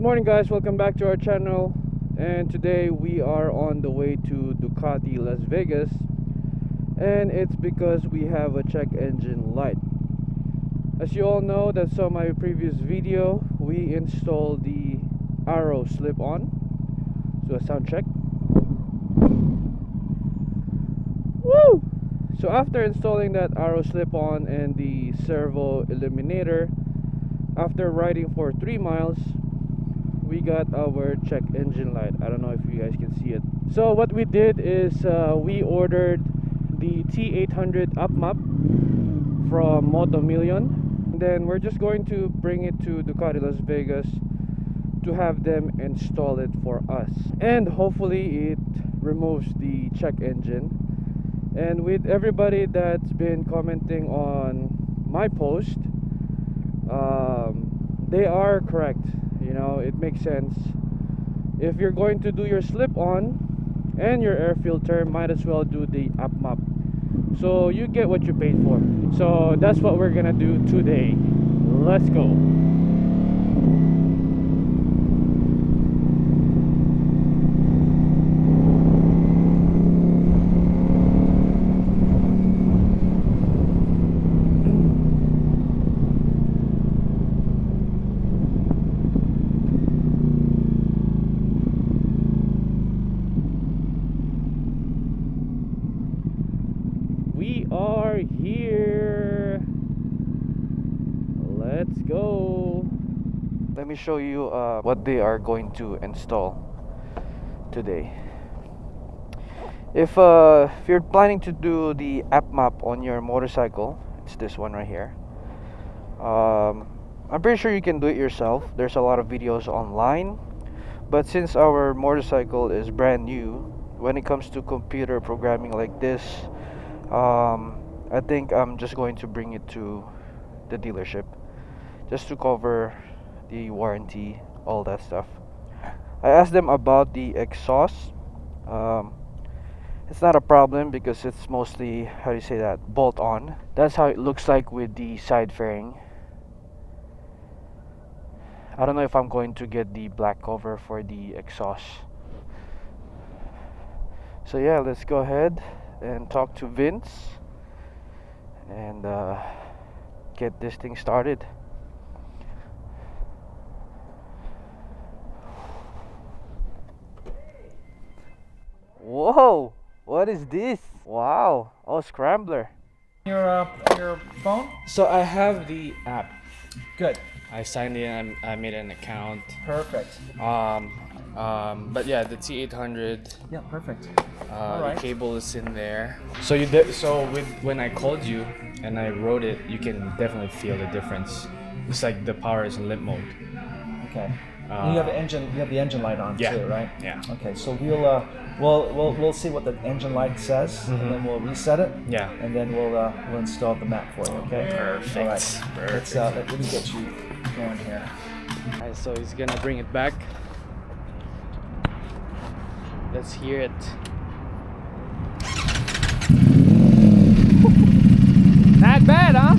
morning guys, welcome back to our channel. And today we are on the way to Ducati Las Vegas, and it's because we have a check engine light. As you all know that saw my previous video, we installed the arrow slip-on. So a sound check. Woo! So after installing that arrow slip-on and the servo eliminator, after riding for 3 miles, we got our check engine light. I don't know if you guys can see it. So what we did is we ordered the T800 UpMap from Motomillion. Then we're just going to bring it to Ducati Las Vegas to have them install it for us, and hopefully it removes the check engine. And with everybody that's been commenting on my post, they are correct. You know, it makes sense. If you're going to do your slip-on and your air filter, might as well do the UpMap, so you get what you paid for. So that's what we're gonna do today. Let's go. We are here. Let's go. Let me show you what they are going to install today. If you're planning to do the UpMap on your motorcycle, it's this one right here. I'm pretty sure you can do it yourself. There's a lot of videos online, but since our motorcycle is brand new, when it comes to computer programming like this, I think I'm just going to bring it to the dealership just to cover the warranty, all that stuff. I asked them about the exhaust. It's not a problem because it's mostly, how do you say that, bolt on. That's how it looks like with the side fairing. I don't know if I'm going to get the black cover for the exhaust. So yeah, let's go ahead and talk to Vince and get this thing started. Whoa, what is this? Wow, oh, scrambler. Your phone? So I have the app. Good. I signed in. I made an account. Perfect. But yeah, the T800. Yeah, perfect. The cable is in there. So when I called you and I wrote it, you can definitely feel the difference. It's like the power is in limp mode. Okay. You have the engine. You have the engine light on too, right? Yeah. Okay. So we'll see what the engine light says, and then we'll reset it. Yeah. And then we'll install the map for you. Okay. Perfect. All right. Perfect. Let me get you going here. Alright, so he's gonna bring it back. Let's hear it. Not bad, huh?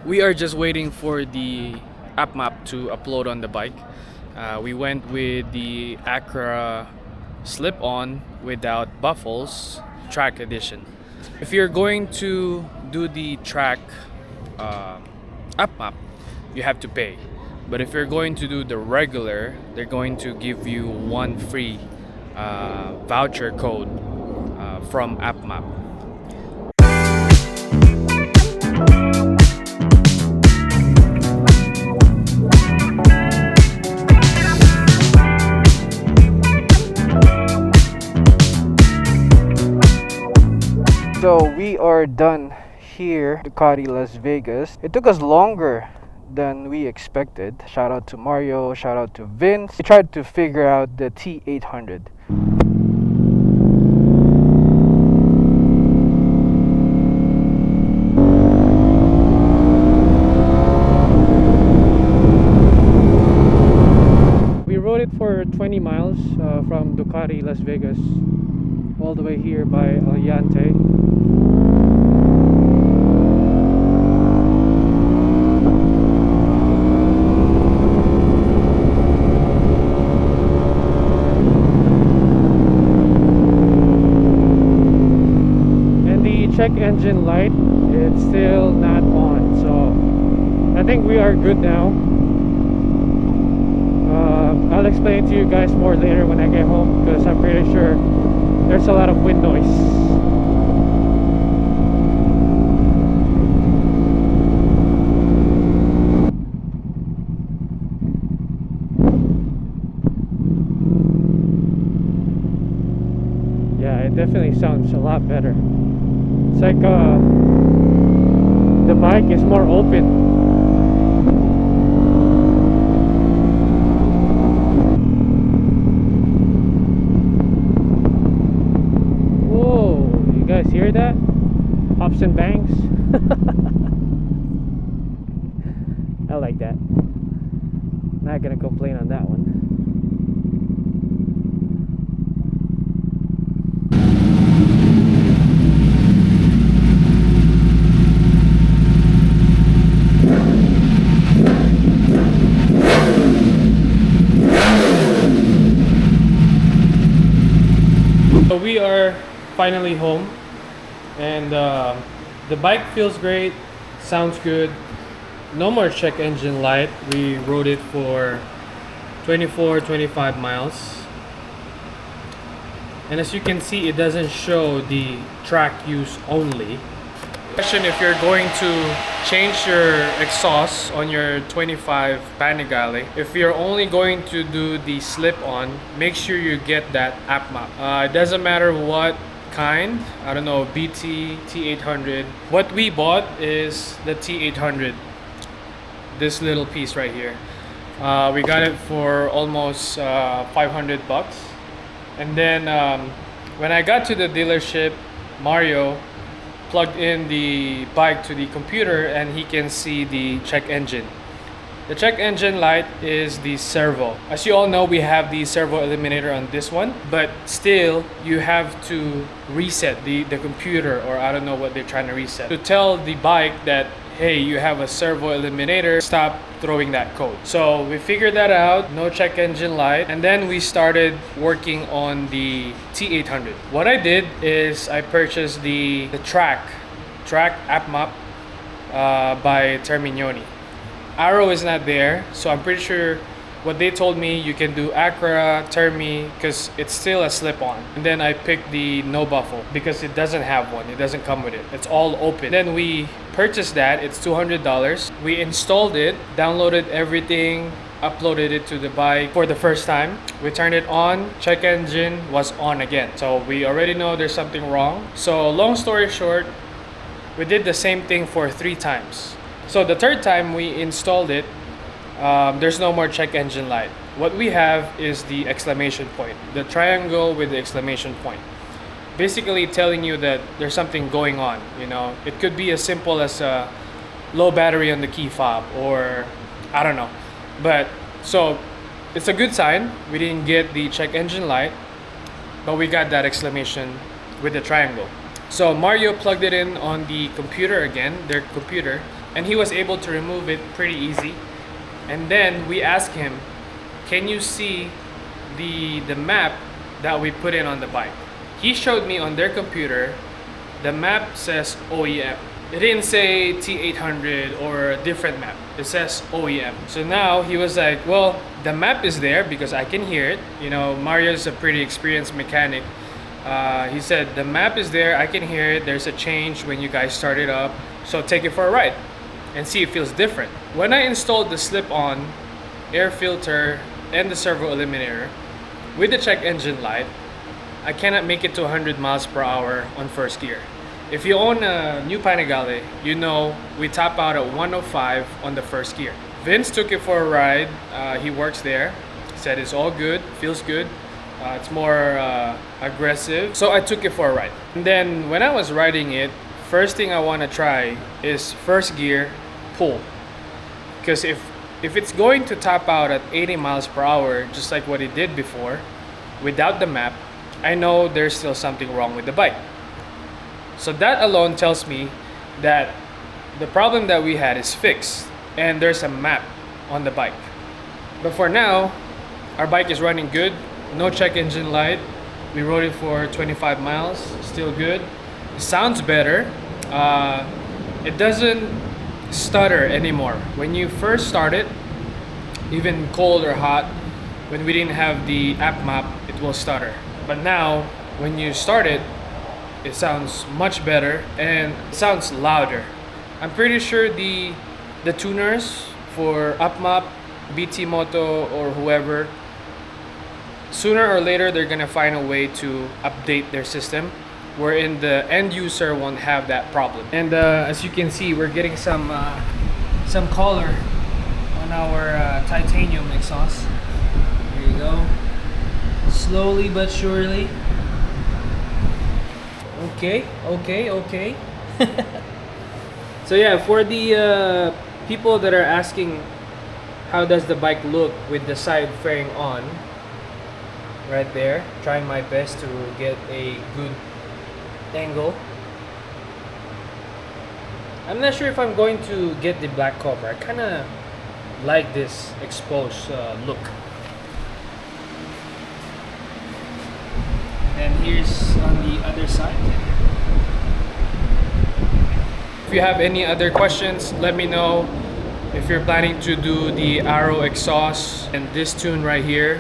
We are just waiting for the UpMap to upload on the bike. We went with the Acura slip-on without buffles, track edition. If you're going to do the track UpMap, you have to pay. But if you're going to do the regular, they're going to give you one free voucher code from UpMap. So we are done here, Ducati Las Vegas. It took us longer than we expected. Shout out to Mario, shout out to Vince. We tried to figure out the T800. We rode it for 20 miles from Ducati Las Vegas all the way here by Aliante. Check engine light, it's still not on, so I think we are good now. I'll explain to you guys more later when I get home, because I'm pretty sure there's a lot of wind noise. Yeah, it definitely sounds a lot better. It's like the bike is more open. Whoa, you guys hear that? Pops and bangs. I like that. Not gonna complain on that one. So we are finally home, and the bike feels great, sounds good. No more check engine light. We rode it for 25 miles, and as you can see, it doesn't show the track use only. Question: if you're going to change your exhaust on your 25 Panigale, if you're only going to do the slip-on, make sure you get that UpMap. It doesn't matter what kind, I don't know, BT, T800. What we bought is the T800, this little piece right here. We got it for almost 500 bucks. And then when I got to the dealership, Mario plugged in the bike to the computer and he can see the check engine. The check engine light is the servo. As you all know, we have the servo eliminator on this one, but still you have to reset the computer, or I don't know what they're trying to reset, to tell the bike that, hey, you have a servo eliminator, stop throwing that code. So we figured that out, no check engine light, and then we started working on the T800. What I did is I purchased the track UpMap by Terminioni. Arrow is not there, so I'm pretty sure what they told me, you can do Acura, Termi, because it's still a slip-on. And then I picked the no buffle because it doesn't have one, it doesn't come with it, it's all open. Then we purchased that, it's $200. We installed it, downloaded everything, uploaded it to the bike for the first time. We turned it on, check engine was on again. So we already know there's something wrong. So long story short, we did the same thing for 3 times. So the third time we installed it, there's no more check engine light. What we have is the exclamation point, the triangle with the exclamation point, basically telling you that there's something going on. You know, it could be as simple as a low battery on the key fob, or I don't know. But so it's a good sign. We didn't get the check engine light, but we got that exclamation with the triangle. So Mario plugged it in on the computer again, their computer, and he was able to remove it pretty easy. And then we asked him, can you see the map that we put in on the bike? He showed me on their computer, the map says OEM. It didn't say T800 or a different map. It says OEM. So now he was like, well, the map is there because I can hear it. You know, Mario's a pretty experienced mechanic. He said, the map is there, I can hear it. There's a change when you guys start it up. So take it for a ride and see if it feels different. When I installed the slip-on air filter and the servo eliminator with the check engine light, I cannot make it to 100 miles per hour on first gear. If you own a new Panigale, you know we top out at 105 on the first gear. Vince took it for a ride. He works there. Said it's all good, feels good. It's more aggressive. So I took it for a ride. And then when I was riding it, first thing I want to try is first gear pull. Because if it's going to top out at 80 miles per hour, just like what it did before, without the map, I know there's still something wrong with the bike. So that alone tells me that the problem that we had is fixed and there's a map on the bike. But for now, our bike is running good, no check engine light. We rode it for 25 miles, still good. It sounds better. It doesn't stutter anymore. When you first start it, even cold or hot, when we didn't have the UpMap, it will stutter. But now, when you start it, it sounds much better and sounds louder. I'm pretty sure the tuners for UpMap, BT Moto, or whoever, sooner or later they're gonna find a way to update their system wherein the end user won't have that problem. And as you can see, we're getting some color on our titanium exhaust. There you go. Slowly but surely. Okay. So yeah, for the people that are asking how does the bike look with the side fairing on, right there, trying my best to get a good angle. I'm not sure if I'm going to get the black cover. I kind of like this exposed look. And here's on the other side. If you have any other questions, let me know. If you're planning to do the Arrow exhaust and this tune right here,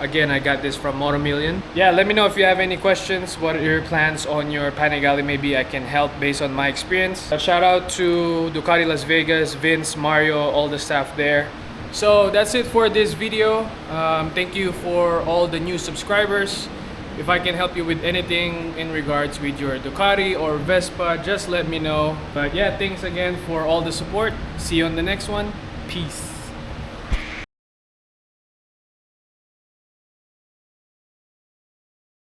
again, I got this from Moto Million. Yeah, let me know if you have any questions. What are your plans on your Panigale? Maybe I can help based on my experience. A shout out to Ducati Las Vegas, Vince, Mario, all the staff there. So that's it for this video. Thank you for all the new subscribers. If I can help you with anything in regards with your Ducati or Vespa, just let me know. But yeah, thanks again for all the support. See you on the next one. Peace.